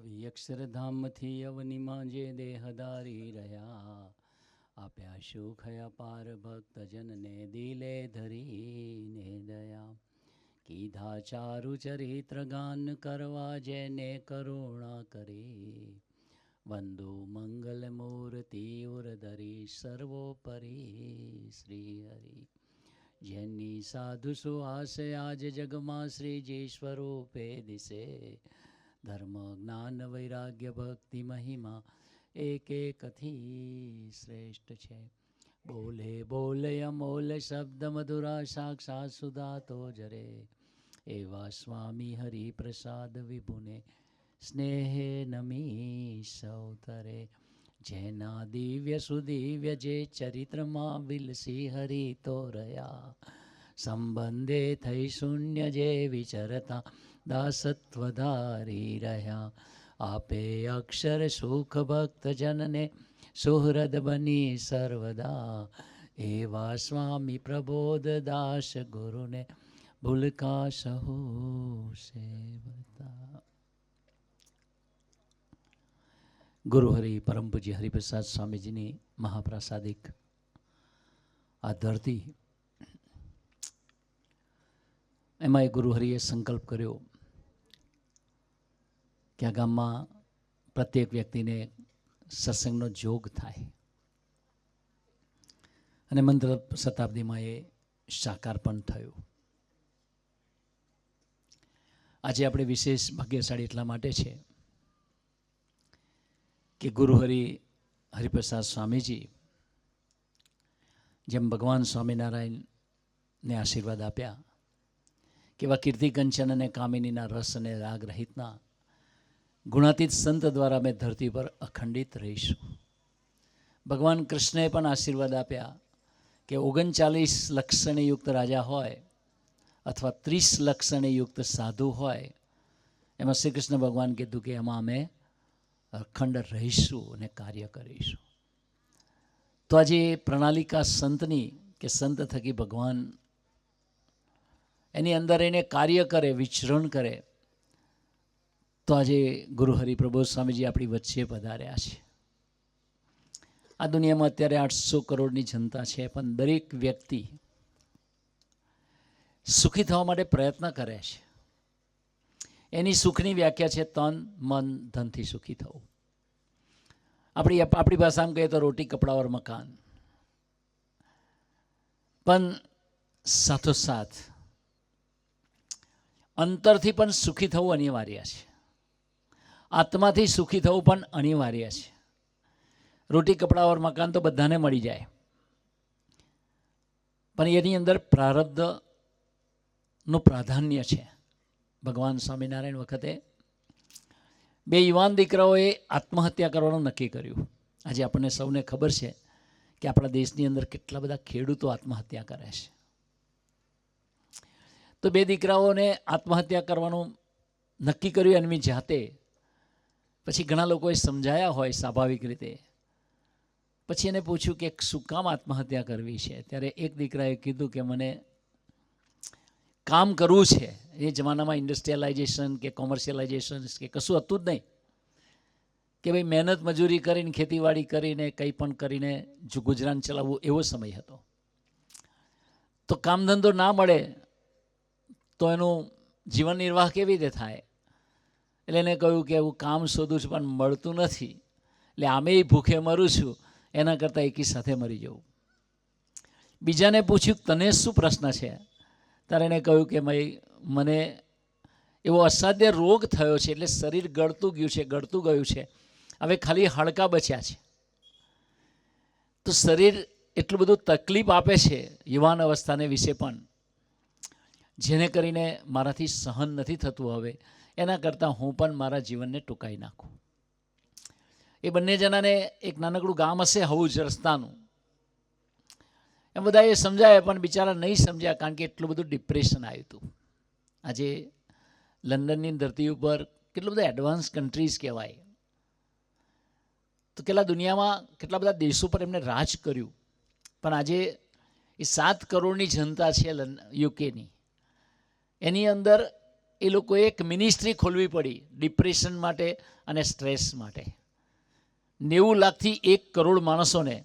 આવી અક્ષરધામથી અવનીમાં જે દેહધારી રહ્યા, આપ્યા સુખ અપાર ભક્તજનને દિલે ધરીને દયા. કીધા ચારુ ચરિત્ર ગાન કરવા જેને કરુણા કરી, વંદુ મંગલ મૂર્તિ ઉરધરી સર્વોપરી શ્રી હરિ. જેની સાધુ સુહાસ આજ જગમાં શ્રીજી સ્વરૂપે દિશે, ધર્મ જ્ઞાન વૈરાગ્ય ભક્તિ મહિમા એક એકથી શ્રેષ્ઠ છે. બોલે બોલે અમોલ શબ્દ મધુરા સાક્ષાત સુધાતો જરે, એવા સ્વામી હરિપ્રસાદ વિભુને સ્નેહે નમી સૌતરે. જેના દિવ્ય સુદિવ્ય જે ચરિત્રમાં વિલસી હરિ તો રહ્યા, સંબંધે થઈ શૂન્ય જે વિચરતા દાસત્વ ધારી રહ્યા. આપે અક્ષર સુખ ભક્તજનને સુહૃદ બની સર્વદા, એવા સ્વામી પ્રબોધ દાસ ગુરુને ભૂલકા સહુ સેવતા. ગુરુહરિ પરમ પૂજ્ય હરિપ્રસાદ સ્વામીજીની મહાપ્રાસાદિક આ ધરતી, એમાં એ ગુરુહરિએ સંકલ્પ કર્યો કે આ ગામમાં પ્રત્યેક વ્યક્તિને સત્સંગનો જોગ થાય, અને મંત્ર શતાબ્દીમાં એ સાકાર પણ થયું. આજે આપણે વિશેષ ભાગ્યશાળી એટલા માટે છે કે ગુરુહરિ હરિપ્રસાદ સ્વામીજી જેમ ભગવાન સ્વામિનારાયણને આશીર્વાદ આપ્યા કે એવા કીર્તિ કંચન અને કામિનીના રસ અને રાગ રહિતના ગુણાતીત સંત દ્વારા અમે ધરતી પર અખંડિત રહીશું. ભગવાન કૃષ્ણએ પણ આશીર્વાદ આપ્યા કે 39 લક્ષણયુક્ત રાજા હોય અથવા 30 લક્ષણયુક્ત સાધુ હોય, એમાં શ્રી કૃષ્ણ ભગવાન કીધું કે એમાં અમે અખંડ રહીશું અને કાર્ય કરીશું. તો આજે પ્રણાલિકા સંતની કે સંત થકી ભગવાન એની અંદર એને કાર્ય કરે, વિચરણ કરે, તો આજે ગુરુહરિ પ્રબોધ સ્વામીજી આપણી વચ્ચે પધાર્યા છે. આ દુનિયામાં અત્યારે 800 કરોડની જનતા છે, પણ દરેક વ્યક્તિ સુખી થવા માટે પ્રયત્ન કરે છે. એની સુખની વ્યાખ્યા છે તન મન ધનથી સુખી થવું. આપણી ભાષામાં કહીએ તો રોટી કપડા ઓર મકાન. પણ સાથોસાથ અંતરથી પણ સુખી થવું અનિવાર્ય છે. આત્માથી સુખી થવું પણ અનિવાર્ય છે. રોટી કપડા ઓર મકાન તો બધાને મળી જાય, પણ એની અંદર પ્રારબ્ધનું પ્રાધાન્ય છે. ભગવાન સ્વામિનારાયણ વખતે 2 યુવાન દીકરાઓએ આત્મહત્યા કરવાનું નક્કી કર્યું. આજે આપણને સૌને ખબર છે કે આપણા દેશની અંદર કેટલા બધા ખેડૂતો આત્મહત્યા કરે છે. તો 2 દીકરાઓને આત્મહત્યા કરવાનું નક્કી કર્યું એમની જાતે. પછી ઘણા લોકોએ સમજાયા હોય સ્વાભાવિક રીતે. પછી એને પૂછ્યું કે શું કામ આત્મહત્યા કરવી છે? ત્યારે એક દીકરાએ કીધું કે મને કામ કરવું છે. એ જમાનામાં ઇન્ડસ્ટ્રીયલાઇઝેશન કે કોમર્શિયલાઇઝેશન કે કશું હતું જ નહીં, કે ભાઈ મહેનત મજૂરી કરીને ખેતીવાડી કરીને કંઈ પણ કરીને જો ગુજરાન ચલાવવું, એવો સમય હતો. તો કામ ધંધો ના મળે તો એનું જીવન નિર્વાહ કેવી રીતે થાય? એટલે એને કહ્યું કે હું કામ શોધું છું પણ મળતું નથી, એટલે આમેય ભૂખે મરું છું, એના કરતાં એકી સાથે મરી જવું. બીજાને પૂછ્યું તને શું પ્રશ્ન છે? ત્યારે એને કહ્યું કે ભાઈ મને એવો અસાધ્ય રોગ થયો છે, એટલે શરીર ગળતું ગયું છે, હવે ખાલી હાડકાં બચ્યા છે. તો શરીર એટલું બધું તકલીફ આપે છે યુવાન અવસ્થાને વિશે પણ, જેને કરીને મારાથી સહન નથી થતું. હવે એના કરતાં હું પણ મારા જીવનને ટૂંકાવી નાખું. એ બંને જણાને એક નાનકડું ગામ હશે હવું જ રસ્તાનું, એમ બધા એ સમજાય પણ બિચારા નહીં સમજ્યા, કારણ કે એટલું બધું ડિપ્રેશન આવ્યું હતું. આજે લંડનની ધરતી ઉપર કેટલું બધા એડવાન્સ કન્ટ્રીઝ કહેવાય, તો કેટલા દુનિયામાં કેટલા બધા દેશો પર એમને રાજ કર્યું. પણ આજે એ 7 કરોડની જનતા છે યુકેની, એની અંદર એ લોકોએ એક મિનિસ્ટ્રી ખોલવી પડી ડિપ્રેશન માટે અને સ્ટ્રેસ માટે. 90 લાખથી 1 કરોડ માણસોને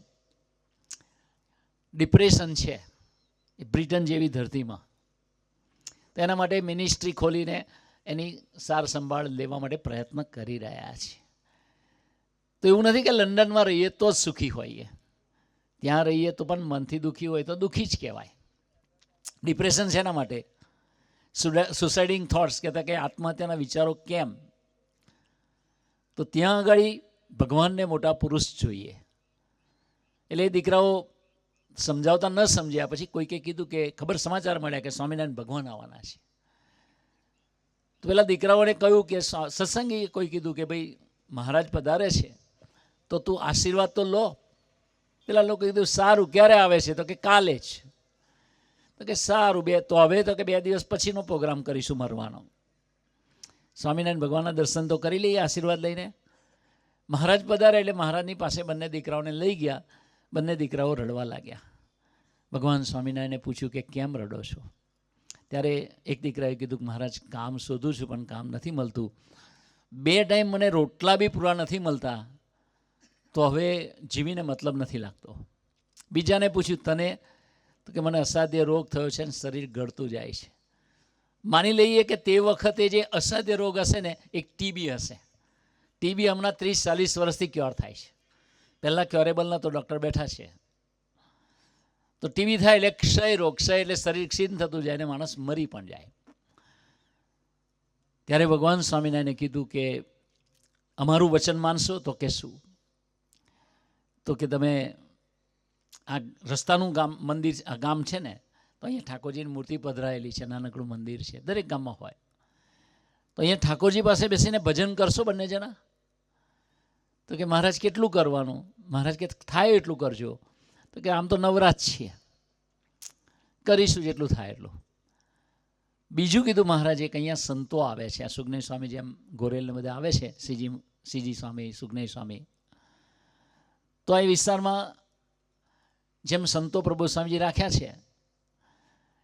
ડિપ્રેશન છે એ બ્રિટન જેવી ધરતીમાં. તો એના માટે મિનિસ્ટ્રી ખોલીને એની સાર સંભાળ લેવા માટે પ્રયત્ન કરી રહ્યા છે. તો એવું નથી કે લંડનમાં રહીએ તો જ સુખી હોઈએ, ત્યાં રહીએ તો પણ મનથી દુઃખી હોય તો દુઃખી જ કહેવાય. ડિપ્રેશન શેના માટે? સુસાઇડિંગ થોટ્સ કહેતા કે આત્મહત્યાના વિચારો કેમ? તો ત્યાં આગળ ભગવાનને મોટા પુરુષ જોઈએ. એટલે એ દીકરાઓ સમજાવતા ન સમજ્યા. પછી કોઈકે કીધું કે ખબર સમાચાર મળ્યા કે સ્વામિનારાયણ ભગવાન આવવાના છે. તો પેલા દીકરાઓને કહ્યું કે સત્સંગી કોઈ કીધું કે ભાઈ મહારાજ પધારે છે તો તું આશીર્વાદ તો લો. પેલા લોકો કીધું સારું, ક્યારે આવે છે? તો કે કાલે જ. તો કે સારું, તો હવે તો કે 2 દિવસ પછીનો પ્રોગ્રામ કરીશું મરવાનો. સ્વામિનારાયણ ભગવાનના દર્શન તો કરી લઈએ આશીર્વાદ લઈને. મહારાજ પધારે એટલે મહારાજની પાસે બંને દીકરાઓને લઈ ગયા. બંને દીકરાઓ રડવા લાગ્યા. ભગવાન સ્વામિનારાયણે પૂછ્યું કે કેમ રડો છો? ત્યારે એક દીકરાએ કીધું કે મહારાજ કામ શોધું છું પણ કામ નથી મળતું. 2 ટાઈમ મને રોટલા બી પૂરા નથી મળતા, તો હવે જીવીને મતલબ નથી લાગતો. બીજાને પૂછ્યું તને? તો કે મને અસાધ્ય રોગ થયો છે અને શરીર ગળતું જાય છે. માની લઈએ કે તે વખતે જે અસાધ્ય રોગ હશે ને એક ટીબી હશે. ટીબી હમણાં 30-40 વર્ષથી ક્યોર થાય છે. પહેલાં ક્યોરેબલ નહોતો, ડૉક્ટર બેઠા છે. તો ટીબી થાય એટલે ક્ષય રોગ. ક્ષય એટલે શરીર ક્ષીણ થતું જાય અને માણસ મરી પણ જાય. ત્યારે ભગવાન સ્વામિનારાયણે કીધું કે અમારું વચન માનશો? તો કે શું? તો કે તમે આ રસ્તાનું મંદિર, આ ગામ છે ને, તો અહીંયા ઠાકોરજીની મૂર્તિ પધરાયેલી છે, નાનકડું મંદિર છે, દરેક ગામમાં હોય. તો અહીંયા ઠાકોરજી પાસે બેસીને ભજન કરશો બંને જણા? તો કે મહારાજ કેટલું કરવાનું? મહારાજ કે થાય એટલું કરજો. તો કે આમ તો નવરાત છીએ, કરીશું જેટલું થાય એટલું. બીજું કીધું મહારાજે કે અહીંયા સંતો આવે છે, આ સુજ્ઞય સ્વામી જેમ ગોરેલને બધા આવે છે, સીજી સ્વામી, સુજ્ઞય સ્વામી. તો આ વિસ્તારમાં જેમ સંતો પ્રભુ સ્વામીજી રાખ્યા છે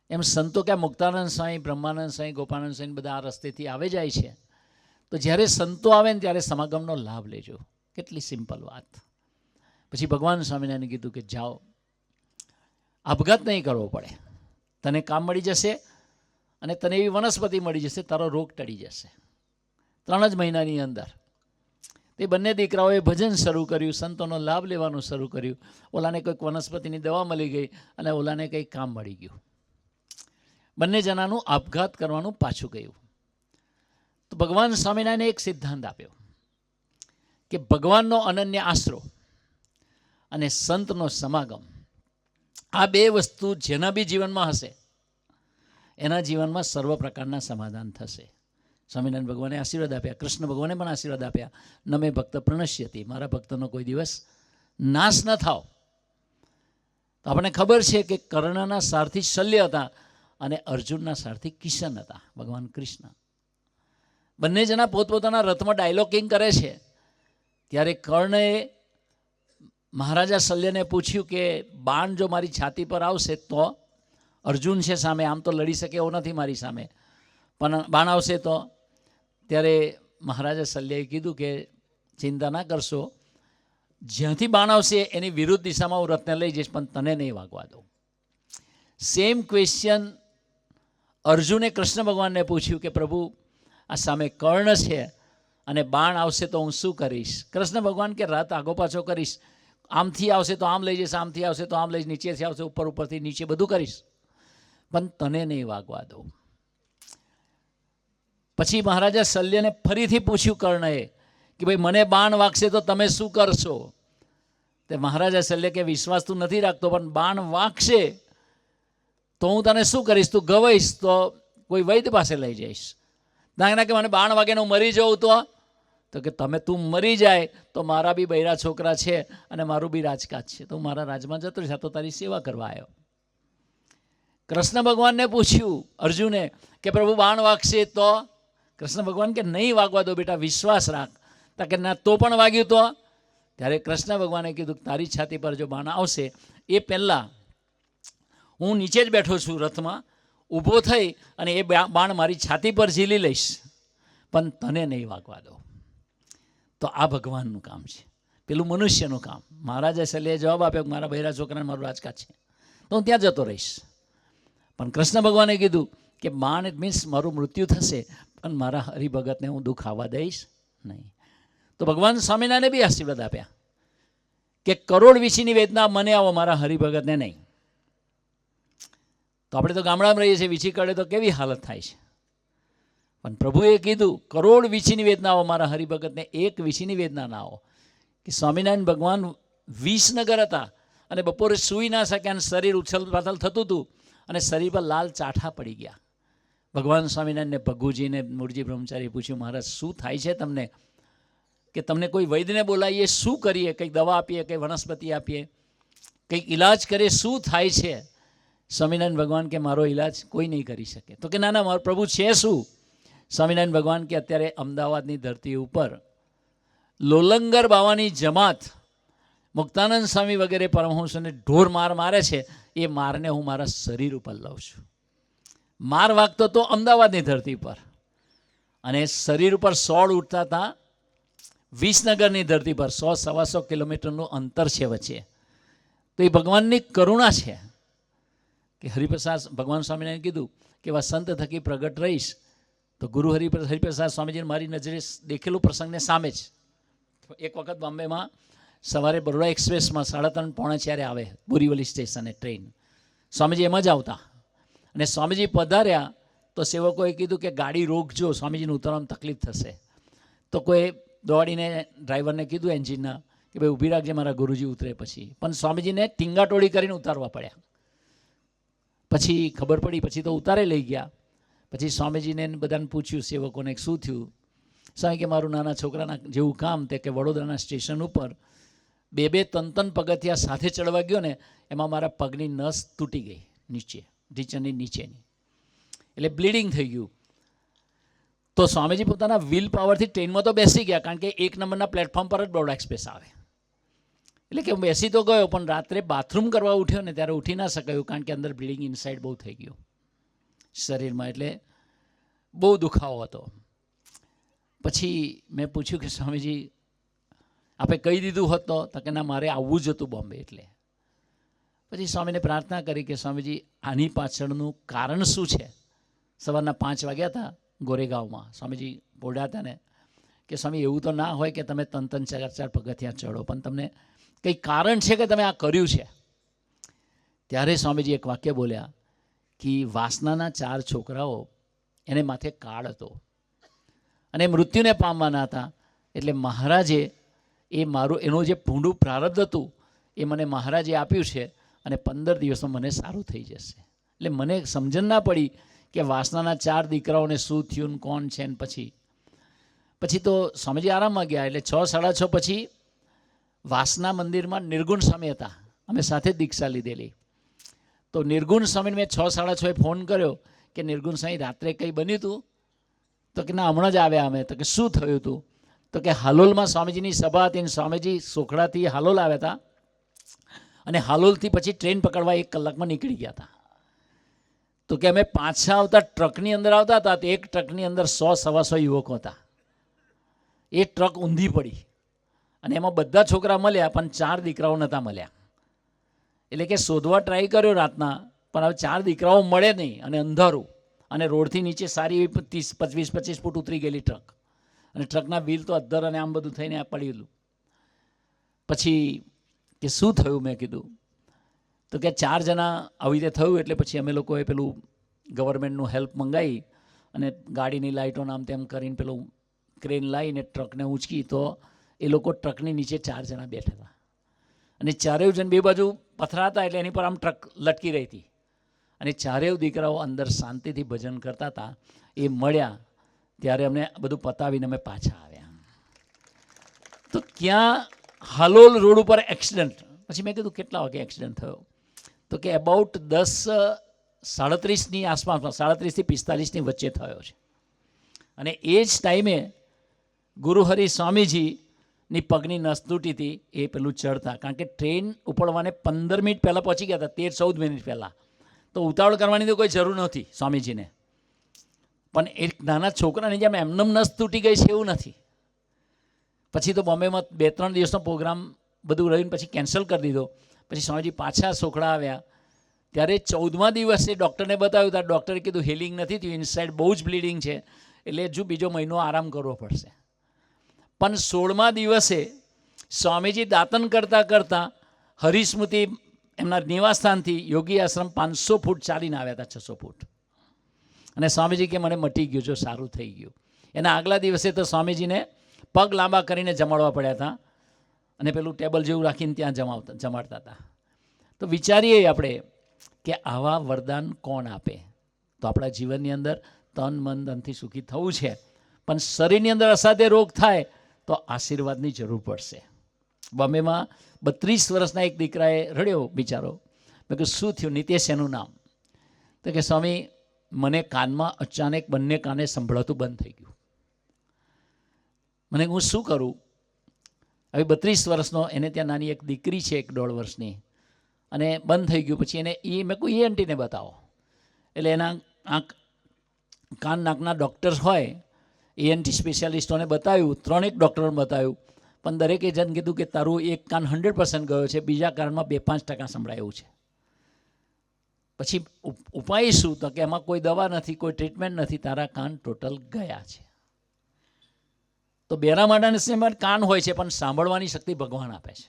એમ સંતો ક્યાં મુક્તાનંદ સ્વામી, બ્રહ્માનંદ સ્વામી, ગોપાનંદ સ્વામી બધા આ રસ્તેથી આવે જાય છે. તો જ્યારે સંતો આવે ને ત્યારે સમાગમનો લાભ લેજો. કેટલી સિમ્પલ વાત. પછી ભગવાન સ્વામિનારાયણે કીધું કે જાઓ, આપઘાત નહીં કરવો પડે, તને કામ મળી જશે અને તને એવી વનસ્પતિ મળી જશે, તારો રોગ ટળી જશે 3 જ મહિનાની અંદર. તે બંને દીકરાઓએ ભજન શરૂ કર્યું, સંતોનો લાભ લેવાનું શરૂ કર્યું. ઓલાને કોઈક વનસ્પતિની દવા મળી ગઈ અને ઓલાને કંઈક કામ મળી ગયું. બંને જણાનું આપઘાત કરવાનું પાછું ગયું. તો ભગવાન સ્વામિનારાયણે એક સિદ્ધાંત આપ્યો કે ભગવાનનો અનન્ય આશરો અને સંતનો સમાગમ, આ 2 વસ્તુ જેના બી જીવનમાં હશે એના જીવનમાં સર્વ પ્રકારના સમાધાન થશે. સ્વામિનારાયણ ભગવાને આશીર્વાદ આપ્યા, કૃષ્ણ ભગવાને પણ આશીર્વાદ આપ્યા, ન મે ભક્ત પ્રણશ્યતિ, મારા ભક્તનો કોઈ દિવસ નાશ ન થાવ. તો આપણને ખબર છે કે કર્ણના સારથી શલ્ય હતા અને અર્જુનના સારથી કિશન હતા, ભગવાન કૃષ્ણ. બંને જણા પોતપોતાના રથમાં ડાયલોગિંગ કરે છે. ત્યારે કર્ણએ મહારાજા શલ્યને પૂછ્યું કે બાણ જો મારી છાતી પર આવશે તો? અર્જુન છે સામે, આમ તો લડી શકે એવો નથી મારી સામે, પણ બાણ આવશે તો? ત્યારે મહારાજા શલ્યએ કીધું કે ચિંતા ના કરશો, જ્યાંથી બાણ આવશે એની વિરુદ્ધ દિશામાં હું રથને લઈ જઈશ, પણ તને નહીં વાગવા દઉં. સેમ ક્વેશ્ચન અર્જુને કૃષ્ણ ભગવાનને પૂછ્યું કે પ્રભુ આ સામે કર્ણ છે અને બાણ આવશે તો હું શું કરીશ? કૃષ્ણ ભગવાન કે રથ આગો પાછો કરીશ, આમથી આવશે તો આમ લઈ જઈશ, આમથી આવશે તો આમ લઈશ, નીચેથી આવશે ઉપર, ઉપરથી નીચે, બધું કરીશ, પણ તને નહીં વાગવા દઉં. પછી મહારાજા શલ્યને ફરીથી પૂછ્યું કર્ણએ કે ભાઈ મને બાણ વાગશે તો તમે શું કરશો? તે મહારાજા શલ્ય કે વિશ્વાસ તું નથી રાખતો, પણ બાણ વાગશે તો હું તને શું કરીશ? તું ગવાઈશ તો કોઈ વૈદ્ય પાસે લઈ જઈશ. ના કે મને બાણ વાગે હું મરી જાઉં તો કે તું મરી જાય તો મારા બી બૈરા છોકરા છે અને મારું બી રાજકાજ છે, તો મારા રાજમાં જતો રહીશ, તો તારી સેવા કરવા આવ્યો. કૃષ્ણ ભગવાનને પૂછ્યું અર્જુને કે પ્રભુ બાણ વાગશે તો? કૃષ્ણ ભગવાન કે નહીં વાગવા દો બેટા, વિશ્વાસ રાખ. તો કે ના તો પણ વાગ્યું તો? ત્યારે કૃષ્ણ ભગવાને કીધું તારી છાતી પર જો બાણ આવશે એ પહેલાં હું નીચે જ બેઠો છું રથમાં, ઊભો થઈ અને એ બાણ મારી છાતી પર ઝીલી લઈશ, પણ તને નહીં વાગવા દો. તો આ ભગવાનનું કામ છે, પેલું મનુષ્યનું કામ. મહારાજે છેલ્લે જવાબ આપ્યો, મારા બહેરા છોકરાને મારું રાજકાજ છે તો હું ત્યાં જતો રહીશ. પણ કૃષ્ણ ભગવાને કીધું કે બાણ ઇટ મીન્સ મારું મૃત્યુ થશે, પણ મારા હરિભગતને હું દુઃખ આવવા દઈશ નહીં. તો ભગવાન સ્વામિનારાયણે બી આશીર્વાદ આપ્યા કે કરોડ વીછીની વેદના મને આવો, મારા હરિભગતને નહીં. તો આપણે તો ગામડામાં રહીએ છીએ, વીછી કડે તો કેવી હાલત થાય છે. પણ પ્રભુએ કીધું કરોડ વીછીની વેદના આવો, મારા હરિભગતને એક વીછીની વેદના ના આવો. કે સ્વામિનારાયણ ભગવાન વિસનગર હતા અને બપોરે સૂઈ ના શક્યા અને શરીર ઉછલ પાછલ થતું હતું અને શરીર પર લાલ ચાઠા પડી ગયા. ભગવાન સ્વામિનારાયણને ભગુજીને મૂળજી બ્રહ્મચારીએ પૂછ્યું, મહારાજ શું થાય છે તમને? કે તમને કોઈ વૈદ્યને બોલાવીએ, શું કરીએ? કંઈક દવા આપીએ, કંઈ વનસ્પતિ આપીએ, કંઈક ઈલાજ કરીએ, શું થાય છે? સ્વામિનારાયણ ભગવાન કે મારો ઈલાજ કોઈ નહીં કરી શકે. તો કે ના ના, મારો પ્રભુ છે શું? સ્વામિનારાયણ ભગવાન કે અત્યારે અમદાવાદની ધરતી ઉપર લોલંગર બાવાની જમાત, મુક્તાનંદ સ્વામી વગેરે પરમહંસોને ઢોર માર મારે છે, એ મારને હું મારા શરીર ઉપર લઉં છું. માર વાગતો તો અમદાવાદની ધરતી પર, અને શરીર ઉપર સોળ ઉઠતા હતા વિસનગરની ધરતી પર. 100-125 કિલોમીટરનું અંતર છે વચ્ચે. તો એ ભગવાનની કરુણા છે કે હરિપ્રસાદ ભગવાન સ્વામિનારાયણ કીધું કે એવા સંત થકી પ્રગટ રહીશ. તો ગુરુ હરિપ્રસાદ સ્વામીજીને મારી નજરે દેખેલું પ્રસંગને સામે જ. એક વખત બોમ્બેમાં સવારે બરોડા એક્સપ્રેસમાં 3:30-4 આવે બોરીવલી સ્ટેશને ટ્રેન. સ્વામીજી એમાં જ આવતા, અને સ્વામીજી પધાર્યા તો સેવકોએ કીધું કે ગાડી રોકજો, સ્વામીજીને ઉતરવામાં તકલીફ થશે. તો કોઈ દોડીને ડ્રાઈવરને કીધું એન્જિનના કે ભાઈ ઊભી રાખજે, મારા ગુરુજી ઉતરે પછી. પણ સ્વામીજીને ટીંગાટોળી કરીને ઉતારવા પડ્યા. પછી ખબર પડી, પછી તો ઉતારે લઈ ગયા. પછી સ્વામીજીને બધાને પૂછ્યું સેવકોને શું થયું. સ્વામી કે મારું નાના છોકરાના જેવું કામ. તે કે વડોદરાના સ્ટેશન ઉપર 2-3 પગથિયા સાથે ચડવા ગયો ને, એમાં મારા પગની નસ તૂટી ગઈ નીચે, ઢીચણની નીચેની, એટલે બ્લીડિંગ થઈ ગયું. તો સ્વામીજી પોતાના વિલ પાવરથી ટ્રેનમાં તો બેસી ગયા, કારણ કે 1 નંબરના પ્લેટફોર્મ પર જ બરોડા એક્સપ્રેસ આવે. એટલે કે હું બેસી તો ગયો, પણ રાત્રે બાથરૂમ કરવા ઉઠ્યો ને ત્યારે ઉઠી ના શકાયું, કારણ કે અંદર બ્લીડિંગ ઇનસાઇડ બહુ થઈ ગયું શરીરમાં, એટલે બહુ દુખાવો હતો. પછી મેં પૂછ્યું કે સ્વામીજી આપે કહી દીધું હોત તો કે ના, મારે આવવું જ હતું બોમ્બે. એટલે પછી સ્વામીને પ્રાર્થના કરી કે સ્વામીજી આની પાછળનું કારણ શું છે. સવારના 5 વાગ્યા હતા ગોરેગાંવમાં, સ્વામીજી બોલ્યા હતા ને કે સ્વામી એવું તો ના હોય કે તમે 3-4 પગથિયાં ચડો, પણ તમને કંઈ કારણ છે કે તમે આ કર્યું છે. ત્યારે સ્વામીજી એક વાક્ય બોલ્યા કે વાસનાના 4 છોકરાઓ એને માથે કાળ હતો અને મૃત્યુને પામવાના હતા. એટલે મહારાજે એનું જે ભૂંડું પ્રારબ્ધ હતું એ મને મહારાજે આપ્યું છે, અને 15 દિવસમાં મને સારું થઈ જશે. એટલે મને સમજણ ના પડી કે વાસનાના 4 દીકરાઓને શું થયું, કોણ છે. ને પછી તો સ્વામીજી આરામમાં ગયા. એટલે 6-6:30 પછી વાસના મંદિરમાં નિર્ગુણ સ્વામી હતા, અમે સાથે જ દીક્ષા લીધેલી. તો નિર્ગુણ સ્વામીને મેં 6-6:30 ફોન કર્યો કે નિર્ગુણ સ્વામી રાત્રે કંઈ બન્યું હતું? તો કે ના, હમણાં જ આવ્યા અમે. તો કે શું થયું હતું? તો કે હાલોલમાં સ્વામીજીની સભા હતી, સ્વામીજી સોખડાથી હાલોલ આવ્યા હતા, અને હાલોલથી પછી ટ્રેન પકડવા 1 કલાકમાં નીકળી ગયા હતા. તો કે અમે પાછા આવતા ટ્રકની અંદર આવતા હતા, તો એક ટ્રકની અંદર 100-125 યુવકો હતા. એ ટ્રક ઊંધી પડી અને એમાં બધા છોકરા મળ્યા, પણ 4 દીકરાઓ નહોતા મળ્યા. એટલે કે શોધવા ટ્રાય કર્યો રાતના, પણ હવે 4 દીકરાઓ મળે નહીં, અને અંધારું, અને રોડથી નીચે સારી 20-25 ફૂટ ઉતરી ગયેલી ટ્રક, અને ટ્રકના વ્હીલ તો અદ્ધર અને આમ બધું થઈને આ પડેલું. પછી કે શું થયું? મેં કીધું તો કે 4 જણા આવી રીતે થયું. એટલે પછી અમે લોકોએ પેલું ગવર્મેન્ટનું હેલ્પ મંગાવી અને ગાડીની લાઇટો આમ તેમ કરીને પેલું ક્રેન લાવીને ટ્રકને ઊંચકી, તો એ લોકો ટ્રકની નીચે 4 જણા બેઠા હતા, અને 4 જણ 2 બાજુ પથરા હતા, એટલે એની પર આમ ટ્રક લટકી રહી હતી, અને 4 દીકરાઓ અંદર શાંતિથી ભજન કરતા હતા. એ મળ્યા ત્યારે અમને બધું પતાવીને અમે પાછા આવ્યા. તો ક્યાં હાલોલ રોડ ઉપર એક્સિડન્ટ. પછી મેં કીધું કેટલા વાગે એક્સિડન્ટ થયો? તો કે અબાઉટ 10:37ની આસપાસમાં, 37થી 45ની વચ્ચે થયો છે. અને એ જ ટાઈમે ગુરુહરિ સ્વામીજીની પગની નસ તૂટી હતી, એ પેલું ચડતા, કારણ કે ટ્રેન ઉપડવાને 15 મિનિટ પહેલાં પહોંચી ગયા હતા, 13-14 મિનિટ પહેલાં. તો ઉતાવળ કરવાની તો કોઈ જરૂર નહોતી સ્વામીજીને. પણ એક નાના છોકરાની જેમ એમનેમ નસ તૂટી ગઈ છે એવું નથી. પછી તો બોમ્બેમાં 2-3 દિવસનો પ્રોગ્રામ બધું રહીને પછી કેન્સલ કરી દીધો. પછી સ્વામીજી પાછા સોખડા આવ્યા ત્યારે 14મા દિવસે ડૉક્ટરને બતાવ્યું ત્યારે ડૉક્ટરે કીધું હિલિંગ નથી થયું, ઇનસાઇડ બહુ જ બ્લીડિંગ છે, એટલે હજુ બીજો મહિનો આરામ કરવો પડશે. પણ 16મા દિવસે સ્વામીજી દાતન કરતાં કરતાં હરિસ્મૃતિ એમના નિવાસસ્થાનથી યોગી આશ્રમ 500 ફૂટ ચાલીને આવ્યા હતા, 600 ફૂટ. અને સ્વામીજી કે મને મટી ગયું, જો સારું થઈ ગયું. એના આગલા દિવસે તો સ્વામીજીને પગ લાંબા કરીને જમાડવા પડ્યા હતા અને પેલું ટેબલ જેવું રાખીને ત્યાં જમાડતા હતા. તો વિચારીએ આપણે કે આવા વરદાન કોણ આપે? તો આપણા જીવનની અંદર તન મન ધનથી સુખી થવું છે, પણ શરીરની અંદર અસાધ્ય રોગ થાય તો આશીર્વાદની જરૂર પડશે. બોમ્બેમાં 32 વર્ષના એક દીકરાએ રડ્યો બિચારો. મેં કહ્યું શું થયું? નિતેશ એનું નામ. તો કે સ્વામી મને કાનમાં અચાનક બંને કાને સંભળાતું બંધ થઈ ગયું. મને હું શું કરું? હવે 32 વર્ષનો, એને ત્યાં નાની એક દીકરી છે 1-1.5 વર્ષની, અને બંધ થઈ ગયું. પછી એને મેં કહ્યું ENTને બતાવો. એટલે એના આંખ કાન નાકના ડૉક્ટર્સ હોય, ENT સ્પેશિયાલિસ્ટોને બતાવ્યું, 3 ડૉક્ટરોને બતાવ્યું, પણ દરેકે જણ કીધું કે તારું એક કાન 100% ગયો છે, બીજા કાનમાં 2-5% સંભળાય એવું છે. પછી ઉપાય શું? તો કે એમાં કોઈ દવા નથી, કોઈ ટ્રીટમેન્ટ નથી, તારા કાન ટોટલ ગયા છે. તો બેરા માણસને કાન હોય છે પણ સાંભળવાની શક્તિ ભગવાન આપે છે.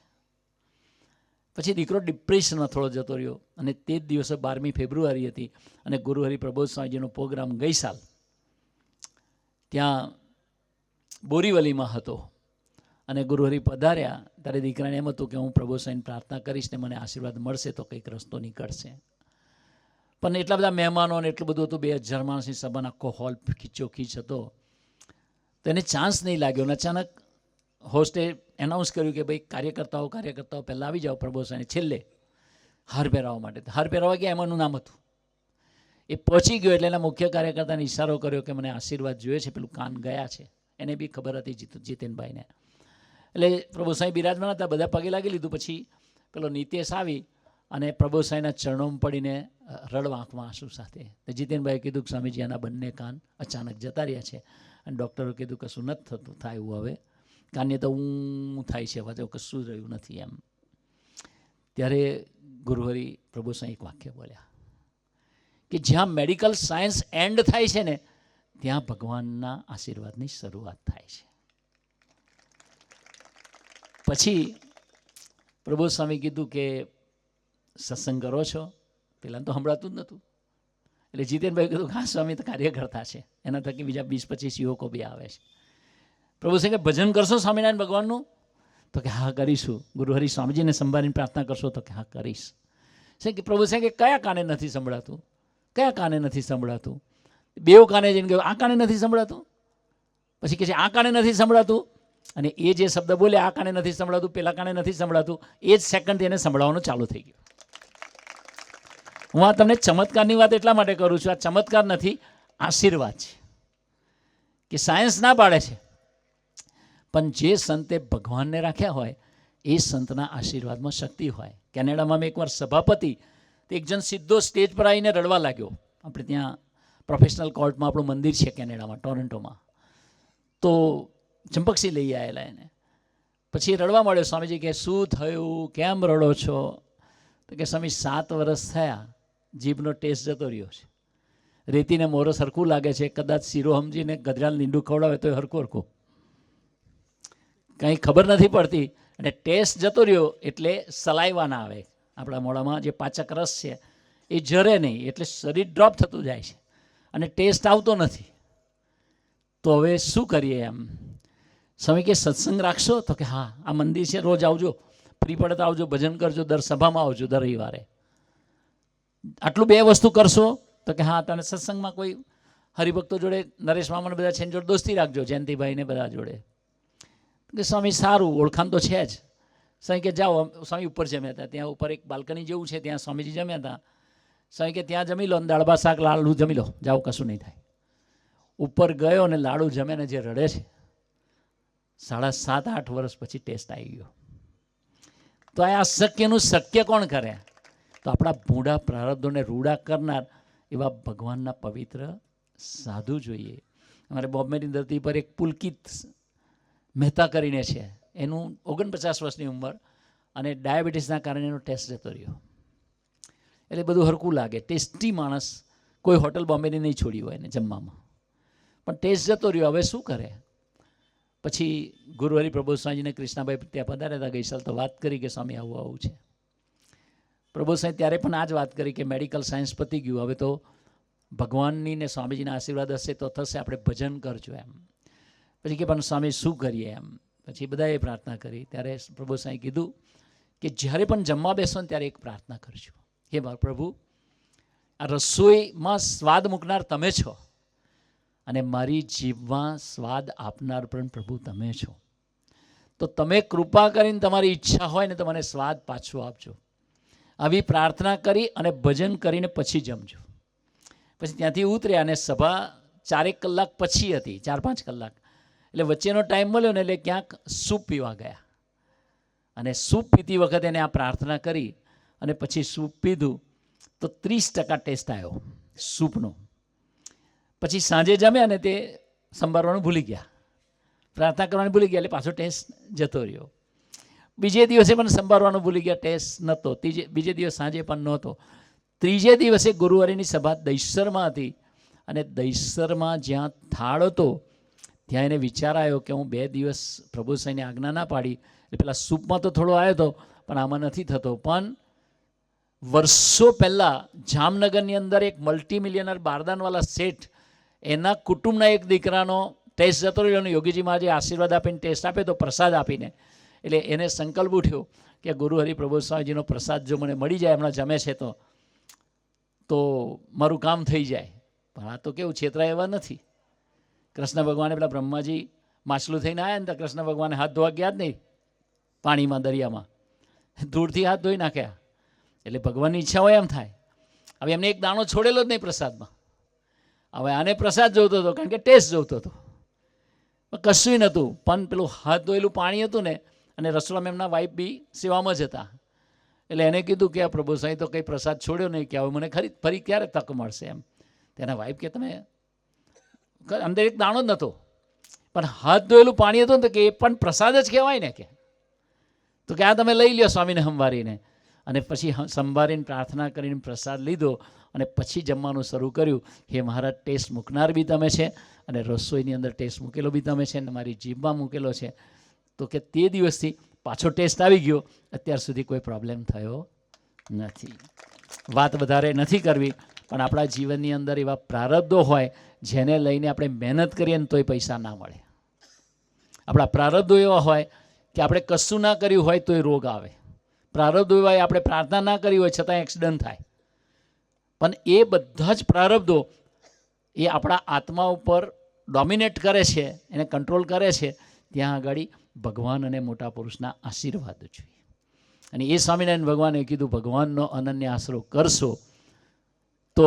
પછી દીકરો ડિપ્રેશનમાં થોડો જતો રહ્યો અને તે જ દિવસે 12મી ફેબ્રુઆરી હતી અને ગુરુહરિ પ્રબોધ સ્વામીજીનો પ્રોગ્રામ ગઈ સાલ ત્યાં બોરીવલીમાં હતો અને ગુરુહરિ પધાર્યા ત્યારે દીકરાને એમ હતું કે હું પ્રભુ સ્વામીને પ્રાર્થના કરીશ ને મને આશીર્વાદ મળશે તો કંઈક રસ્તો નીકળશે. પણ એટલા બધા મહેમાનો અને એટલું બધું હતું, 2000 માણસની સભાનો આખો હોલ ખીચોખીચ હતો, તો એને ચાન્સ નહીં લાગ્યો. અને અચાનક હોસ્ટે એનાઉન્સ કર્યું કે ભાઈ કાર્યકર્તાઓ પહેલાં આવી જાઓ પ્રભુ સ્વામી છેલ્લે હાર પહેરાવવા માટે. હાર પહેરાવવા ગયા એમાંનું નામ હતું. એ પહોંચી ગયો એટલે એના મુખ્ય કાર્યકર્તાને ઇશારો કર્યો કે મને આશીર્વાદ જોઈએ છે, પેલું કાન ગયા છે. એને બી ખબર હતી જીતેનભાઈને. એટલે પ્રભુ સ્વામી બિરાજમાન હતા, બધા પગે લાગી લીધું. પછી પેલો નિતેશ આવી અને પ્રભુ સ્વામીના ચરણોમાં પડીને રડવા આંખમાં આંસુ સાથે. તો જીતેનભાઈએ કીધું કે સ્વામીજી આના બંને કાન અચાનક જતા રહ્યા છે. અને ડૉક્ટરો કીધું કશું નથી થતું, થાય એવું હવે કાનને તો ઊં થાય છે, હવે કશું રહ્યું નથી એમ. ત્યારે ગુરુહરિ પ્રભુ સ્વામી એક વાક્ય બોલ્યા કે જ્યાં મેડિકલ સાયન્સ એન્ડ થાય છે ને ત્યાં ભગવાનના આશીર્વાદની શરૂઆત થાય છે. પછી પ્રભુ સ્વામી કીધું કે સત્સંગ કરો છો? પહેલાં તો સંભળાતું જ નહોતું. એટલે જીતેનભાઈ કીધું હા સ્વામી તો કાર્યકર્તા છે, એના થકી બીજા 20-25 યુવકો બી આવે છે. પ્રભુ સાહેબ ભજન કરશો સ્વામિનારાયણ ભગવાનનું? તો કે હા કરીશું. ગુરુહરિ સ્વામીજીને સંભાળીને પ્રાર્થના કરશો? તો કે હા કરીશ. સાહેબ કે પ્રભુ સાહેબ કે કયા કાને નથી સંભળાતું? કયા કાને નથી સંભળાતું? 2 કાને જઈને કહ્યું આ કાને નથી સંભળાતું. પછી કહે છે આ કાને નથી સંભળાતું. અને એ જે શબ્દ બોલે આ કાને નથી સંભળાતું, પેલા કાને નથી સંભળાતું, એ જ સેકન્ડથી એને સંભળાવવાનું ચાલુ થઈ ગયું. હું આ તમને ચમત્કારની વાત એટલા માટે કરું છું, આ ચમત્કાર નથી, આશીર્વાદ છે. કે સાયન્સ ના પાડે છે પણ જે સંતે ભગવાનને રાખ્યા હોય એ સંતના આશીર્વાદમાં શક્તિ હોય. કેનેડામાં મેં એકવાર સભાપતિ, એક જણ સીધો સ્ટેજ પર આવીને રડવા લાગ્યો. આપણે ત્યાં પ્રોફેશનલ કોર્ટમાં આપણું મંદિર છે કેનેડામાં, ટોરન્ટોમાં. તો ચંપકસિંહ લઈ આવેલા એને. પછી રડવા માંડ્યો. સ્વામીજી કે શું થયું, કેમ રડો છો? તો કે સ્વામી 7 વર્ષ થયા, જીભનો ટેસ્ટ જતો રહ્યો છે, રેતીને મોરો સરખું લાગે છે, કદાચ શીરો સમજીને ગજરાલ નીંડું ખવડાવે તો હરખું કંઈ ખબર નથી પડતી. અને ટેસ્ટ જતો રહ્યો એટલે સલાઈવા ના આવે, આપણા મોઢામાં જે પાચક રસ છે એ જરે નહીં, એટલે શરીર ડ્રોપ થતું જાય છે અને ટેસ્ટ આવતો નથી. તો હવે શું કરીએ એમ? સ્વામી કે સત્સંગ રાખશો? તો કે હા, આ મંદિર છે, રોજ આવજો, ફ્રી પડે તો આવજો, ભજન કરજો, દર સભામાં આવજો, દર રવિવારે. આટલું 2 વસ્તુ કરશો? તો કે હા. તને સત્સંગમાં કોઈ હરિભક્તો જોડે, નરેશ મામાને બધા છે જોડે દોસ્તી રાખજો, જયંતિભાઈને બધા જોડે. કે સ્વામી સારું, ઓળખાણ તો છે જ. સ્વામી કે જાઓ. સ્વામી ઉપર જમ્યા હતા, ત્યાં ઉપર એક બાલ્કની જેવું છે, ત્યાં સ્વામીજી જમ્યા હતા. સ્વામી કે ત્યાં જમી લો, દાળ ભાત શાક લાડુ જમી લો, જાઓ, કશું નહીં થાય. ઉપર ગયો અને લાડુ જમે ને જે રડે છે, 7.5-8 વર્ષ પછી ટેસ્ટ આવી ગયો. તો આ અશક્યનું શક્ય કોણ કરે? તો આપણા ભૂંડા પ્રારબ્ધોને રૂડા કરનાર એવા ભગવાનના પવિત્ર સાધુ જોઈએ. અમારે બોમ્બેની ધરતી પર એક પુલકિત મહેતા કરીને છે, એનું 49 વર્ષની ઉંમર અને ડાયાબિટીસના કારણે એનો ટેસ્ટ જતો રહ્યો. એટલે બધું હરકું લાગે, ટેસ્ટી માણસ, કોઈ હોટલ બોમ્બેની નહીં છોડી હોય એને જમવામાં, પણ ટેસ્ટ જતો રહ્યો. હવે શું કરે? પછી ગુરુહરિ પ્રબોધ સ્વામીજીને કૃષ્ણાભાઈ ત્યાં પધાર્યા હતા ગઈ સાલ, તો વાત કરી કે સ્વામી આવું આવું છે. પ્રબોધ સ્વામી ત્યારે પણ આ જ વાત કરી કે મેડિકલ સાયન્સ પતી ગયું, હવે તો ભગવાનની ને સ્વામીજીના આશીર્વાદ હશે તો થશે, આપણે ભજન કરજો એમ. પછી કે પણ સ્વામી શું કરીએ એમ. પછી બધાએ પ્રાર્થના કરી. ત્યારે પ્રભુ સાંઈ કીધું કે જ્યારે પણ જમવા બેસો ને ત્યારે એક પ્રાર્થના કરજો, કે પ્રભુ આ રસોઈમાં સ્વાદ મૂકનાર તમે છો અને મારી જીભમાં સ્વાદ આપનાર પણ પ્રભુ તમે છો, તો તમે કૃપા કરીને તમારી ઈચ્છા હોય ને તો મને સ્વાદ પાછો આપજો. આવી પ્રાર્થના કરી અને ભજન કરીને પછી જમજો. પછી ત્યાંથી ઉતર્યા અને સભા 4 કલાક પછી હતી, 4-5 કલાક, એટલે વચ્ચેનો ટાઈમ મળ્યો ને એટલે ક્યાંક સૂપ પીવા ગયા. અને સૂપ પીતી વખતે એને આ પ્રાર્થના કરી અને પછી સૂપ પીધું તો 30% ટેસ્ટ આવ્યો સૂપનો. પછી સાંજે જમ્યા ને તે સંભાળવાનું ભૂલી ગયા, પ્રાર્થના કરવાનું ભૂલી ગયા, એટલે પાછો ટેસ્ટ જતો રહ્યો. બીજે દિવસે પણ સંભાળવાનું ભૂલી ગયા, ટેસ્ટ નહોતો. બીજે દિવસ સાંજે પણ નહોતો. ત્રીજે દિવસે ગુરુવારીની સભા દહીસરમાં હતી અને દહીસરમાં જ્યાં થાળ હતો ત્યાં એને વિચાર આવ્યો કે હું 2 દિવસ પ્રભુ સાંઈની આજ્ઞા ના પાડી, એટલે પેલા સૂપમાં તો થોડો આવ્યો હતો પણ આમાં નથી થતો. પણ વર્ષો પહેલાં જામનગરની અંદર એક મલ્ટીમિલિયનર બારદાનવાલા શેઠ, એના કુટુંબના એક દીકરાનો ટેસ્ટ જતો રહ્યો અને યોગીજી મહારાજે આશીર્વાદ આપીને ટેસ્ટ આપ્યો તો પ્રસાદ આપીને. એટલે એને સંકલ્પ ઉઠ્યો કે ગુરુહરિ પ્રબોધ સ્વામીજીનો પ્રસાદ જો મને મળી જાય, હમણાં જમે છે તો મારું કામ થઈ જાય. પણ આ તો કેવું, છેતરા એવા નથી. કૃષ્ણ ભગવાને પેલા બ્રહ્માજી માછલું થઈને આવ્યા ને તો કૃષ્ણ ભગવાને હાથ ધોવા ગયા જ નહીં પાણીમાં, દરિયામાં, ધૂળથી હાથ ધોઈ નાખ્યા. એટલે ભગવાનની ઈચ્છા હોય એમ થાય. હવે એમને એક દાણો છોડેલો જ નહીં પ્રસાદમાં. હવે આને પ્રસાદ જોઈતો હતો કારણ કે ટેસ્ટ જોઈતો હતો, કશું નહોતું. પણ પેલું હાથ ધોયેલું પાણી હતું ને, અને રસોડામાં એમના વાઈફ બી સેવામાં જ હતા. એટલે એને કીધું કે આ પ્રભુ સાંઈ તો કંઈ પ્રસાદ છોડ્યો નહીં, કે હવે મને ફરી ક્યારે તક મળશે એમ. તેના વાઈફ કે તમે અંદર એક દાણો જ નહોતો, પણ હાથ ધોયેલું પાણી હતું ને, તો કે એ પણ પ્રસાદ જ કહેવાય ને, કે તો કે આ તમે લઈ લ્યો સ્વામીને સંભાળીને. અને પછી સંભાળીને પ્રાર્થના કરીને પ્રસાદ લીધો અને પછી જમવાનું શરૂ કર્યું. હે મહારાજ, ટેસ્ટ મૂકનાર બી તમે છે અને રસોઈની અંદર ટેસ્ટ મૂકેલો બી તમે છે અને મારી જીભમાં મૂકેલો છે. તો કે તે દિવસથી પાછો ટેસ્ટ આવી ગયો, અત્યાર સુધી કોઈ પ્રોબ્લેમ થયો નથી. વાત વધારે નથી કરવી, પણ આપણા જીવનની અંદર એવા પ્રારબ્ધો હોય જેને લઈને આપણે મહેનત કરીએ ને તોય પૈસા ના મળે. આપણા પ્રારબ્ધો એવા હોય કે આપણે કશું ના કર્યું હોય તોય રોગ આવે. પ્રારબ્ધો એવા આપણે પ્રાર્થના ના કરી હોય છતાં એક્સિડન્ટ થાય. પણ એ બધા જ પ્રારબ્ધો એ આપણા આત્મા ઉપર ડોમિનેટ કરે છે, એને કંટ્રોલ કરે છે. ત્યાં આગળ ભગવાન અને મોટા પુરુષના આશીર્વાદ જોઈએ. અને એ સ્વામિનારાયણ ભગવાને કીધું, ભગવાનનો અનન્ય આશરો કરશો તો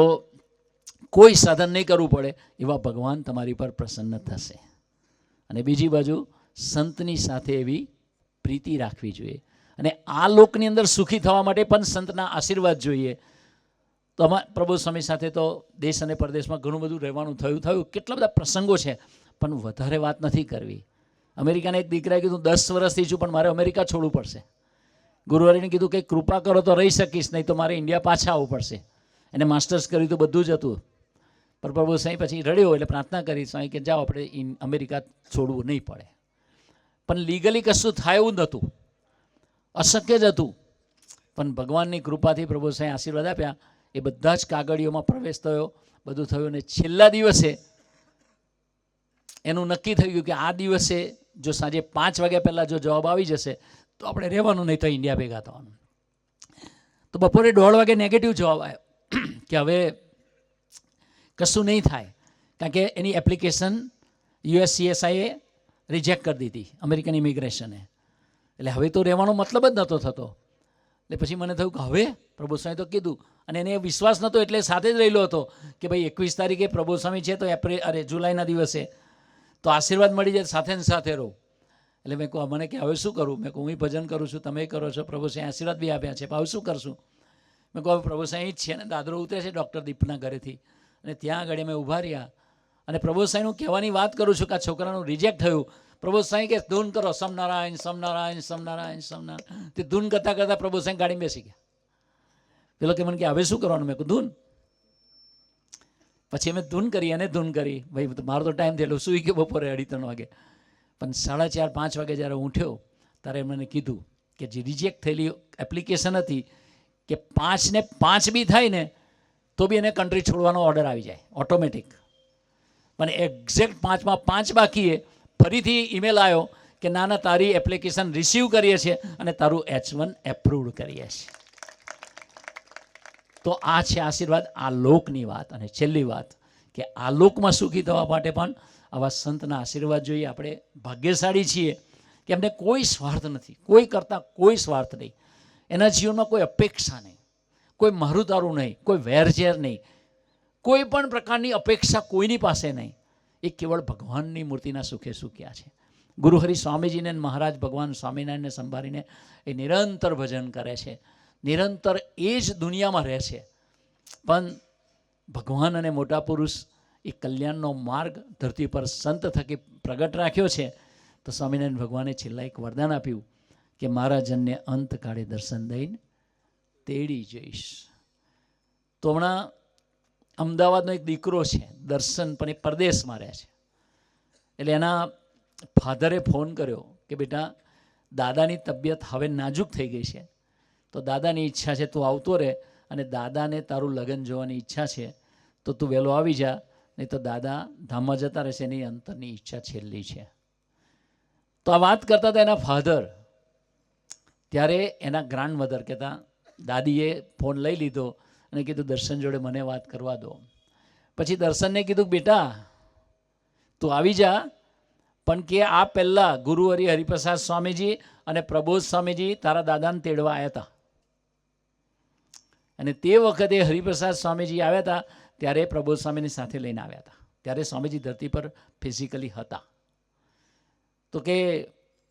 કોઈ સાધન નહીં કરવું પડે, એવા ભગવાન તમારી પર પ્રસન્ન થશે. અને બીજી બાજુ સંતની સાથે એવી પ્રીતિ રાખવી જોઈએ. અને આ લોકની અંદર સુખી થવા માટે પણ સંતના આશીર્વાદ જોઈએ. તો અમારા પ્રબોધ સ્વામી સાથે તો દેશ અને પરદેશમાં ઘણું બધું રહેવાનું થયું. કેટલા બધા પ્રસંગો છે, પણ વધારે વાત નથી કરવી. અમેરિકાના એક દીકરાએ કીધું 10 વર્ષથી છું પણ મારે અમેરિકા છોડવું પડશે. ગુરુવારીને કીધું કે કૃપા કરો તો રહી શકીશ, નહીં તો મારે ઇન્ડિયા પાછા આવવું પડશે. એને માસ્ટર્સ કર્યું તો બધું જ હતું. પણ પ્રભુ સાંઈ પછી રડ્યો એટલે પ્રાર્થના કરી સાંઈ કે જાઓ આપણે અમેરિકા છોડવું નહીં પડે. પણ લીગલી કશું થાય એવું નહોતું, અશક્ય જ હતું. પણ ભગવાનની કૃપાથી પ્રભુ સાંઈ આશીર્વાદ આપ્યા. એ બધા જ કાગળીઓમાં પ્રવેશ થયો, બધું થયું. અને છેલ્લા દિવસે એનું નક્કી થઈ ગયું કે આ દિવસે જો સાંજે 5 વાગ્યા પહેલાં જો જવાબ આવી જશે તો આપણે રહેવાનું, નહીં તો ઇન્ડિયા ભેગા થવાનું. તો બપોરે 1:30 વાગે નેગેટિવ જવાબ આવ્યો કે હવે કશું નહીં થાય, કારણ કે એની એપ્લિકેશન USCSIએ રિજેક્ટ કરી દીધી, અમેરિકન ઇમિગ્રેશને. એટલે હવે તો રહેવાનો મતલબ જ નહોતો થતો. એટલે પછી મને થયું કે હવે પ્રભુ સ્વામી તો કીધું, અને એને વિશ્વાસ નહોતો એટલે સાથે જ રહેલો હતો કે ભાઈ 21 તારીખે પ્રભુ સ્વામી છે તો જુલાઈના દિવસે તો આશીર્વાદ મળી જાય, સાથે ને સાથે રહો. એટલે મેં કહું મને કે હવે શું કરું? મેં કહું હું ભજન કરું છું, તમે કરો છો, પ્રભુ સ્વામી આશીર્વાદ બી આપ્યા છે, હવે શું કરશું? મેં કહું પ્રભુ સાંઈ જ છે ને, દાદરો ઉતરે છે ડૉક્ટર દીપના ઘરેથી, અને ત્યાં આગળ અમે ઊભા રહ્યા. અને પ્રભુ સાંઈનું કહેવાની વાત કરું છું કે આ છોકરાનું રિજેક્ટ થયું. પ્રભુ સાંઈ કે ધૂન કરો, સમનારાયણ સમનારાયણ સમનારાયણ સમનારાયણ. તે ધૂન કરતાં કરતાં પ્રભુ સાંઈ ગાડી બેસી ગયા. પેલો કે મને કે હવે શું કરવાનું? મેં કહું ધૂન. પછી અમે ધૂન કરી અને ધૂન કરી. ભાઈ મારો તો ટાઈમ થયેલો, સૂઈ ગયો બપોરે 2:30 વાગે. પણ 4:30-5 વાગે જ્યારે ઉઠ્યો ત્યારે મને કીધું કે જે રિજેક્ટ થયેલી એપ્લિકેશન હતી કે 5 ને 5 બી થાય ને તો બી એને કન્ટ્રી છોડવાનો ઓર્ડર આવી જાય ઓટોમેટિક. મને એક્ઝેક્ટ 5માં 5 બાકીએ ફરીથી ઈમેલ આવ્યો કે ના ના, તારી એપ્લિકેશન રિસીવ કરીએ છીએ અને તારું H1 એપ્રુવડ કરીએ છીએ. તો આ છે આશીર્વાદ, આ લોકની વાત. અને છેલ્લી વાત કે આ લોકમાં સુખી થવા માટે પણ આવા સંતના આશીર્વાદ જોઈએ. આપણે ભાગ્યશાળી છીએ કે એમને કોઈ સ્વાર્થ નથી, કોઈ કરતાં કોઈ સ્વાર્થ નહીં, એના જીવનમાં કોઈ અપેક્ષા નહીં, કોઈ મારું તારું નહીં, કોઈ વેરઝેર નહીં, કોઈ પણ પ્રકારની અપેક્ષા કોઈની પાસે નહીં. એ કેવળ ભગવાનની મૂર્તિના સુખે સુખ્યા છે. ગુરુહરિ સ્વામીજીને મહારાજ ભગવાન સ્વામિનારાયણને સંભાળીને એ નિરંતર ભજન કરે છે, નિરંતર એ જ દુનિયામાં રહે છે. પણ ભગવાન અને મોટા પુરુષ એ કલ્યાણનો માર્ગ ધરતી પર સંત થકી પ્રગટ રાખ્યો છે. તો સ્વામિનારાયણ ભગવાને છેલ્લા એક વરદાન આપ્યું કે મારા જનને અંતકાળે દર્શન દઈને તેડી જઈશ. તો હમણાં અમદાવાદનો એક દીકરો છે દર્શન, પણ એ પરદેશમાં રહે છે. એટલે એના ફાધરે ફોન કર્યો કે બેટા દાદાની તબિયત હવે નાજુક થઈ ગઈ છે, તો દાદાની ઈચ્છા છે તું આવતો રહે, અને દાદાને તારું લગ્ન જોવાની ઈચ્છા છે તો તું વહેલો આવી જા, નહીં તો દાદા ધામમાં જતા રહેશે. એની અંતરની ઈચ્છા છેલ્લી છે. તો આ વાત કરતા હતા એના ફાધર. ત્યારે એના ગ્રાન્ડ મધર કહેતા દાદીએ ફોન લઈ લીધો અને કીધું દર્શન જોડે મને વાત કરવા દો. પછી દર્શનને કીધું બેટા તું આવી જા, પણ કે આ પહેલાં ગુરુહરિ હરિપ્રસાદ સ્વામીજી અને પ્રબોધ સ્વામીજી તારા દાદાને તેડવા આવ્યા હતા, અને તે વખતે હરિપ્રસાદ સ્વામીજી આવ્યા હતા ત્યારે પ્રબોધ સ્વામીની સાથે લઈને આવ્યા હતા. ત્યારે સ્વામીજી ધરતી પર ફિઝિકલી હતા. તો કે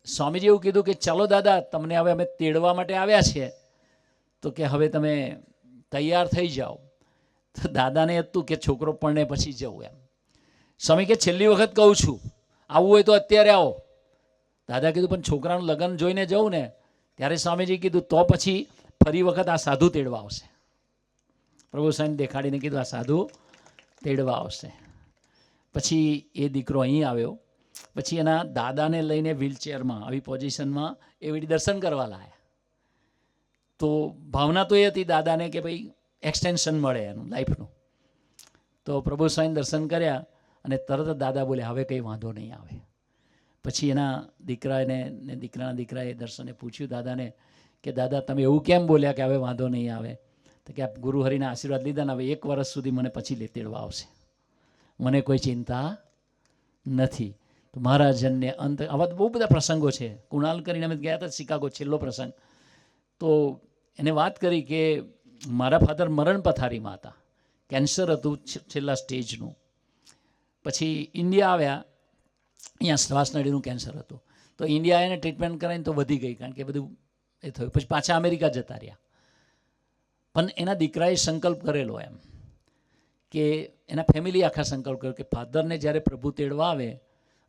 સ્વામીજી એવું કીધું કે ચાલો દાદા તમને હવે અમે તેડવા માટે આવ્યા છીએ, તો કે હવે તમે તૈયાર થઈ જાઓ. તો દાદાને હતું કે છોકરો પરણે પછી જવું એમ. સ્વામી કે છેલ્લી વખત કહું છું, આવવું હોય તો અત્યારે આવો. દાદા કીધું પણ છોકરાનું લગ્ન જોઈને જવું ને. ત્યારે સ્વામીજી કીધું તો પછી ફરી વખત આ સાધુ તેડવા આવશે. પ્રભુ સ્વામી દેખાડીને કીધું આ સાધુ તેડવા આવશે. પછી એ દીકરો અહીં આવ્યો. પછી એના દાદાને લઈને વ્હીલચેરમાં આવી પોઝિશનમાં એવી દર્શન કરવા લાયા. તો ભાવના તો એ હતી દાદાને કે ભાઈ એક્સટેન્શન મળે એનું લાઈફનું. તો પ્રભુ સ્વામી દર્શન કર્યા અને તરત જ દાદા બોલ્યા હવે કંઈ વાંધો નહીં આવે. પછી એના દીકરાને ને દીકરાના દીકરાએ દર્શને પૂછ્યું દાદાને કે દાદા તમે એવું કેમ બોલ્યા કે હવે વાંધો નહીં આવે? તો કે આ ગુરુહરિના આશીર્વાદ લીધા ને હવે 1 વર્ષ સુધી મને પછી તેડવા આવશે, મને કોઈ ચિંતા નથી. તો મહારાજનને અંત આવા બહુ બધા પ્રસંગો છે. કુણાલ કરીને અમે ગયા હતા શિકાગો, છેલ્લો પ્રસંગ. તો એને વાત કરી કે મારા ફાધર મરણ પથારીમાં હતા, કેન્સર હતું છેલ્લા સ્ટેજનું. પછી ઇન્ડિયા આવ્યા, અહીંયા શ્વાસનળીનું કેન્સર હતું. તો ઇન્ડિયા એને ટ્રીટમેન્ટ કરાવીને તો વધી ગઈ, કારણ કે બધું એ થયું. પછી પાછા અમેરિકા જતા રહ્યા. પણ એના દીકરાએ સંકલ્પ કરેલો એમ કે એના ફેમિલી આખા સંકલ્પ કર્યો કે ફાધરને જ્યારે પ્રભુ તેડવા આવે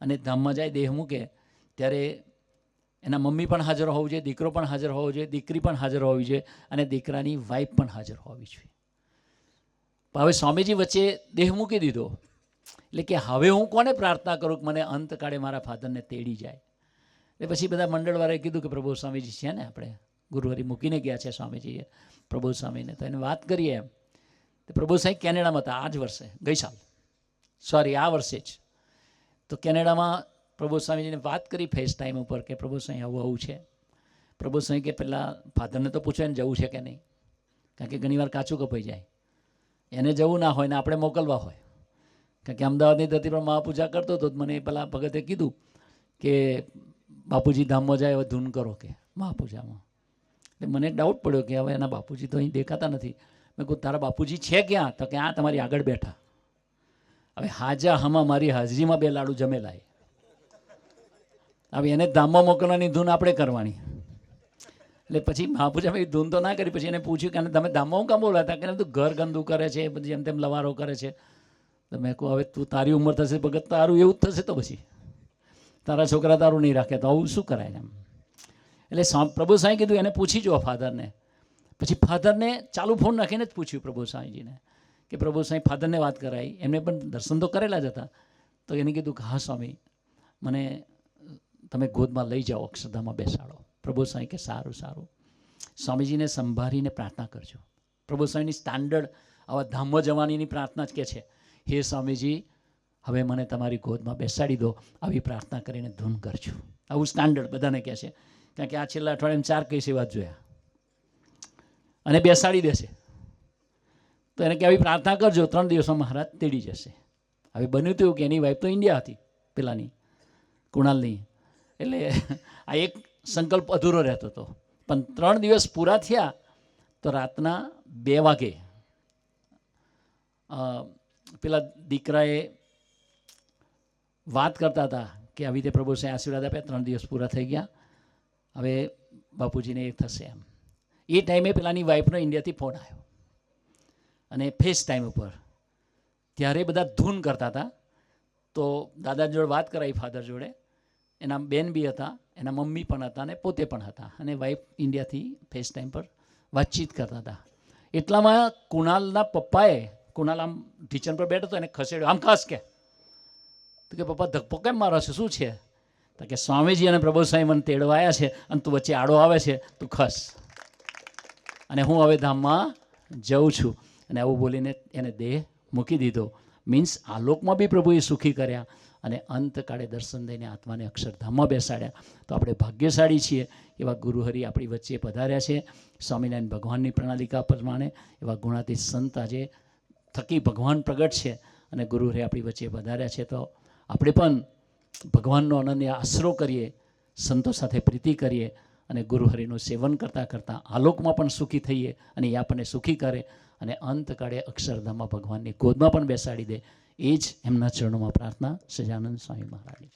અને ધામમાં જાય દેહ મૂકે ત્યારે એના મમ્મી પણ હાજર હોવું જોઈએ, દીકરો પણ હાજર હોવો જોઈએ, દીકરી પણ હાજર હોવી જોઈએ, અને દીકરાની વાઈફ પણ હાજર હોવી જોઈએ. હવે સ્વામીજી વચ્ચે દેહ મૂકી દીધો. એટલે કે હવે હું કોને પ્રાર્થના કરું કે મને અંતકાળે મારા ફાધરને તેડી જાય? એટલે પછી બધા મંડળવાળાએ કીધું કે પ્રભુ સ્વામીજી છે ને, આપણે ગુરુહરિ મૂકીને ગયા છે સ્વામીજીએ પ્રભુ સ્વામીને. તો એને વાત કરીએ એમ. તો પ્રભુ સાંઈ કેનેડામાં હતા આ જ વર્ષે, આ વર્ષે જ. તો કેનેડામાં પ્રભુ સ્વામીજીને વાત કરી ફેસ ટાઈમ ઉપર કે પ્રભુ સ્વામી આવું છે. પ્રભુ સ્વામી કે પહેલાં ફાધરને તો પૂછો એને જવું છે કે નહીં, કારણ કે ઘણીવાર કાચું કપાઈ જાય. એને જવું ના હોય ને આપણે મોકલવા હોય. કારણ કે અમદાવાદની ધરતી પર મહાપૂજા કરતો હતો, મને પેલા ભગતે કીધું કે બાપુજી ધામમાં જાય હવે ધૂન કરો કે મહાપૂજામાં. એટલે મને ડાઉટ પડ્યો કે હવે એના બાપુજી તો અહીં દેખાતા નથી. મેં કહું તારા બાપુજી છે ક્યાં? તો કે આ તમારી આગળ બેઠા. હવે હાજા હમા મારી હાજરીમાં 2 લાડુ જમેલાય. હવે એને ધામમાં મોકલવાની ધૂન આપણે કરવાની. એટલે પછી મહાપૂજામાં એ ધૂન તો ના કરી, પછી એને પૂછ્યું કે તમે ધામમાં હું કામ બોલાતા, કે તું ઘર ગંદુ કરે છે, પછી એમ તેમ લવારો કરે છે. તો મેં કહું હવે તું તારી ઉંમર થશે ભગત, તારું એવું જ થશે, તો પછી તારા છોકરા તારું નહીં રાખે તો આવું શું કરાય એમ. એટલે પ્રભુ સાંઈ કીધું એને પૂછી જો ફાધરને. પછી ફાધરને ચાલુ ફોન નાખીને જ પૂછ્યું પ્રભુ સાંઈજીને કે પ્રભુ સાંઈ ફાધરને વાત કરાવી. એમને પણ દર્શન તો કરેલા જ હતા. તો એને કીધું કે હા સ્વામી, મને તમે ગોદમાં લઈ જાઓ, અક્ષરધામમાં બેસાડો. પ્રભુ સાંઈ કે સારું સારું. સ્વામીજીને સંભાળીને પ્રાર્થના કરજો. પ્રભુ સાંઈની સ્ટાન્ડર્ડ આવા ધામમાં જવાનીની પ્રાર્થના જ કે છે, હે સ્વામીજી હવે મને તમારી ગોદમાં બેસાડી દો, આવી પ્રાર્થના કરીને ધૂન કરજો. આવું સ્ટાન્ડર્ડ બધાને કહે છે, કારણ કે આ છેલ્લા અઠવાડિયામાં 4 કેસ એવા જોયા. અને બેસાડી દેશે તો એને કે આવી પ્રાર્થના કરજો, 3 દિવસમાં મહારાજ તેડી જશે. હવે બન્યું હતું કે એની વાઈફ તો ઇન્ડિયા હતી પેલાની, કુણાલની. એટલે આ એક સંકલ્પ અધૂરો રહેતો હતો. પણ 3 દિવસ પૂરા થયા તો રાતના 2 વાગે પેલા દીકરાએ વાત કરતા હતા કે આવી રીતે પ્રભુ સાંઈ આશીર્વાદ આપ્યા, 3 દિવસ પૂરા થઈ ગયા, હવે બાપુજીને એ થશે એમ. એ ટાઈમે પેલાની વાઈફનો ઇન્ડિયાથી ફોન આવ્યો અને ફેસ ટાઈમ ઉપર. ત્યારે બધા ધૂન કરતા હતા. તો દાદા જોડે વાત કરાવી, ફાધર જોડે. એના બેન બી હતા, એના મમ્મી પણ હતા અને પોતે પણ હતા, અને વાઈફ ઇન્ડિયાથી ફેસ ટાઈમ પર વાતચીત કરતા હતા. એટલામાં કુણાલના પપ્પાએ, કુણાલ આમ ઢીચણ પર બેઠો હતો, એને ખસેડ્યો, આમ ખાસ કે તો કે પપ્પા ધક્કો કેમ મારો છે, શું છે? તો કે સ્વામીજી અને પ્રભુ સાંઈ મને તેડવાયા છે અને તું વચ્ચે આડો આવે છે, તું ખસ, અને હું હવે ધામમાં જાઉં છું. અને આવું બોલીને એને દેહ મૂકી દીધો. મીન્સ આ લોકમાં બી પ્રભુએ સુખી કર્યા અને અંતકાળે દર્શન દઈને આત્માને અક્ષરધામમાં બેસાડ્યા. તો આપણે ભાગ્યશાળી છીએ, એવા ગુરુહરિ આપણી વચ્ચે પધાર્યા છે. સ્વામિનારાયણ ભગવાનની પ્રણાલિકા પ્રમાણે એવા ગુણાતીત સંત આજે થકી ભગવાન પ્રગટ છે અને ગુરુહરિ આપણી વચ્ચે પધાર્યા છે. તો આપણે પણ ભગવાનનો અનન્ય આશરો કરીએ, સંતો સાથે પ્રીતિ કરીએ અને ગુરુહરિનું સેવન કરતાં કરતાં આલોકમાં પણ સુખી થઈએ અને એ આપણને સુખી કરે અને અંતકાળે અક્ષરધામમાં ભગવાનની ગોદમાં પણ બેસાડી દે. એ જ એમના ચરણોમાં પ્રાર્થના. સહજાનંદ સ્વામી મહારાજ.